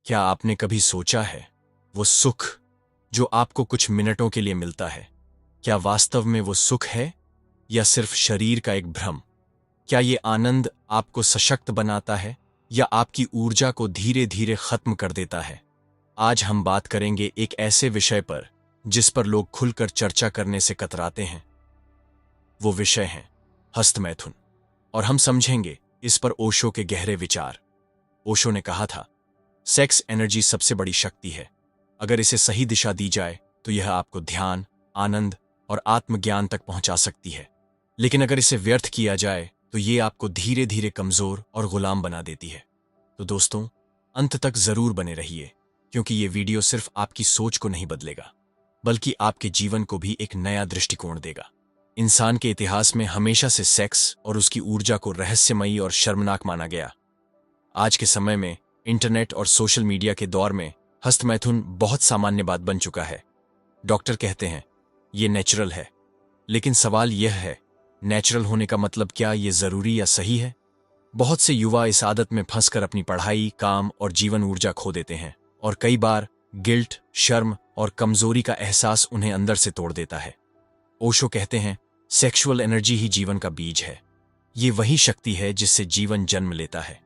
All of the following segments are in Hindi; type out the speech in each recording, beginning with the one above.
क्या आपने कभी सोचा है, वो सुख जो आपको कुछ मिनटों के लिए मिलता है, क्या वास्तव में वो सुख है या सिर्फ शरीर का एक भ्रम? क्या ये आनंद आपको सशक्त बनाता है या आपकी ऊर्जा को धीरे धीरे खत्म कर देता है? आज हम बात करेंगे एक ऐसे विषय पर जिस पर लोग खुलकर चर्चा करने से कतराते हैं। वो विषय है हस्तमैथुन, और हम समझेंगे इस पर ओशो के गहरे विचार। ओशो ने कहा था, सेक्स एनर्जी सबसे बड़ी शक्ति है। अगर इसे सही दिशा दी जाए तो यह आपको ध्यान, आनंद और आत्मज्ञान तक पहुंचा सकती है। लेकिन अगर इसे व्यर्थ किया जाए तो ये आपको धीरे धीरे कमजोर और गुलाम बना देती है। तो दोस्तों, अंत तक जरूर बने रहिए, क्योंकि ये वीडियो सिर्फ आपकी सोच को नहीं बदलेगा, बल्कि आपके जीवन को भी एक नया दृष्टिकोण देगा। इंसान के इतिहास में हमेशा से सेक्स और उसकी ऊर्जा को रहस्यमयी और शर्मनाक माना गया। आज के समय में इंटरनेट और सोशल मीडिया के दौर में हस्तमैथुन बहुत सामान्य बात बन चुका है। डॉक्टर कहते हैं ये नेचुरल है, लेकिन सवाल यह है, नेचुरल होने का मतलब क्या ये जरूरी या सही है? बहुत से युवा इस आदत में फंसकर अपनी पढ़ाई, काम और जीवन ऊर्जा खो देते हैं, और कई बार गिल्ट, शर्म और कमजोरी का एहसास उन्हें अंदर से तोड़ देता है। ओशो कहते हैं, सेक्सुअल एनर्जी ही जीवन का बीज है। ये वही शक्ति है जिससे जीवन जन्म लेता है।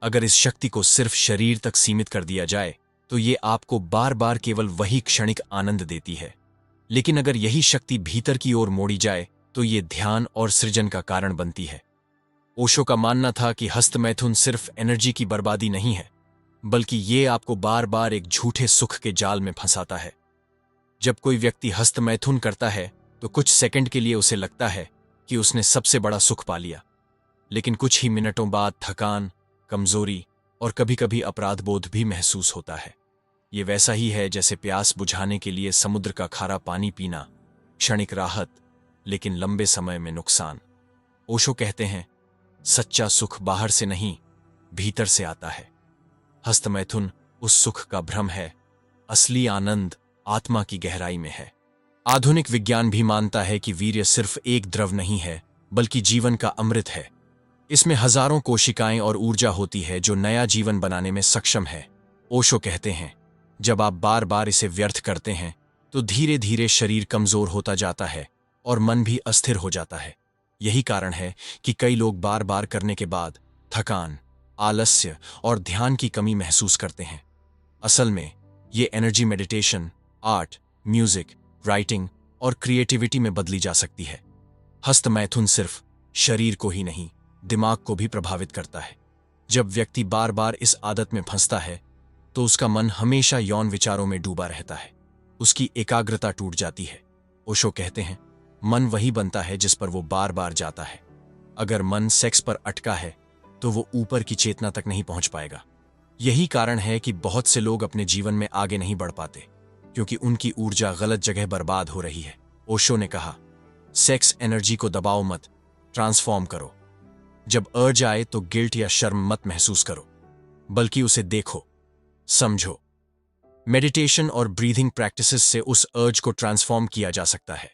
अगर इस शक्ति को सिर्फ शरीर तक सीमित कर दिया जाए तो ये आपको बार बार केवल वही क्षणिक आनंद देती है। लेकिन अगर यही शक्ति भीतर की ओर मोड़ी जाए तो ये ध्यान और सृजन का कारण बनती है। ओशो का मानना था कि हस्तमैथुन सिर्फ एनर्जी की बर्बादी नहीं है, बल्कि ये आपको बार बार एक झूठे सुख के जाल में फंसाता है। जब कोई व्यक्ति हस्तमैथुन करता है तो कुछ सेकंड के लिए उसे लगता है कि उसने सबसे बड़ा सुख पा लिया, लेकिन कुछ ही मिनटों बाद थकान, कमजोरी और कभी कभी अपराध बोध भी महसूस होता है। ये वैसा ही है जैसे प्यास बुझाने के लिए समुद्र का खारा पानी पीना, क्षणिक राहत लेकिन लंबे समय में नुकसान। ओशो कहते हैं, सच्चा सुख बाहर से नहीं, भीतर से आता है। हस्तमैथुन उस सुख का भ्रम है, असली आनंद आत्मा की गहराई में है। आधुनिक विज्ञान भी मानता है कि वीर्य सिर्फ एक द्रव नहीं है, बल्कि जीवन का अमृत है। इसमें हजारों कोशिकाएं और ऊर्जा होती है जो नया जीवन बनाने में सक्षम है। ओशो कहते हैं, जब आप बार बार इसे व्यर्थ करते हैं तो धीरे धीरे शरीर कमजोर होता जाता है और मन भी अस्थिर हो जाता है। यही कारण है कि कई लोग बार बार करने के बाद थकान, आलस्य और ध्यान की कमी महसूस करते हैं। असल में ये energy meditation, art, music, writing और क्रिएटिविटी में बदली जा सकती है। हस्तमैथुन सिर्फ शरीर को ही नहीं, दिमाग को भी प्रभावित करता है। जब व्यक्ति बार बार इस आदत में फंसता है तो उसका मन हमेशा यौन विचारों में डूबा रहता है। उसकी एकाग्रता टूट जाती है। ओशो कहते हैं, मन वही बनता है जिस पर वो बार बार जाता है। अगर मन सेक्स पर अटका है तो वो ऊपर की चेतना तक नहीं पहुंच पाएगा। यही कारण है कि बहुत से लोग अपने जीवन में आगे नहीं बढ़ पाते, क्योंकि उनकी ऊर्जा गलत जगह बर्बाद हो रही है। ओशो ने कहा, सेक्स एनर्जी को दबाओ मत, ट्रांसफॉर्म करो। जब अर्ज आए तो गिल्ट या शर्म मत महसूस करो, बल्कि उसे देखो, समझो। मेडिटेशन और ब्रीथिंग प्रैक्टिसेस से उस अर्ज को ट्रांसफॉर्म किया जा सकता है।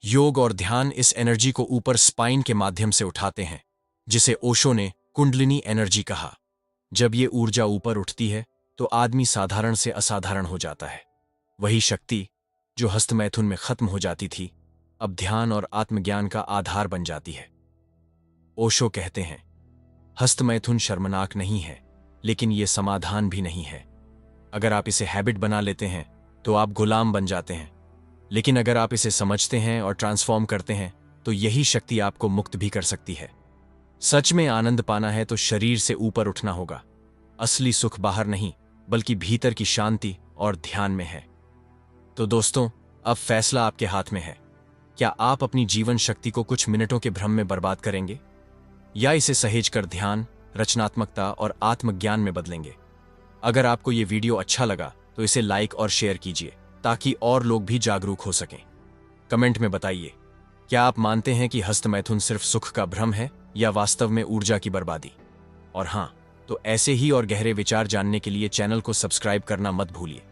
योग और ध्यान इस एनर्जी को ऊपर स्पाइन के माध्यम से उठाते हैं, जिसे ओशो ने कुंडलिनी एनर्जी कहा। जब ये ऊर्जा ऊपर उठती है तो आदमी साधारण से असाधारण हो जाता है। वही शक्ति जो हस्तमैथुन में खत्म हो जाती थी, अब ध्यान और आत्मज्ञान का आधार बन जाती है। ओशो कहते हैं, हस्तमैथुन शर्मनाक नहीं है, लेकिन ये समाधान भी नहीं है। अगर आप इसे हैबिट बना लेते हैं तो आप गुलाम बन जाते हैं, लेकिन अगर आप इसे समझते हैं और ट्रांसफॉर्म करते हैं तो यही शक्ति आपको मुक्त भी कर सकती है। सच में आनंद पाना है तो शरीर से ऊपर उठना होगा। असली सुख बाहर नहीं, बल्कि भीतर की शांति और ध्यान में है। तो दोस्तों, अब फैसला आपके हाथ में है। क्या आप अपनी जीवन शक्ति को कुछ मिनटों के भ्रम में बर्बाद करेंगे, या इसे सहेजकर ध्यान, रचनात्मकता और आत्मज्ञान में बदलेंगे? अगर आपको ये वीडियो अच्छा लगा तो इसे लाइक और शेयर कीजिए, ताकि और लोग भी जागरूक हो सकें। कमेंट में बताइए, क्या आप मानते हैं कि हस्तमैथुन सिर्फ सुख का भ्रम है या वास्तव में ऊर्जा की बर्बादी? और हाँ, तो ऐसे ही और गहरे विचार जानने के लिए चैनल को सब्सक्राइब करना मत भूलिए।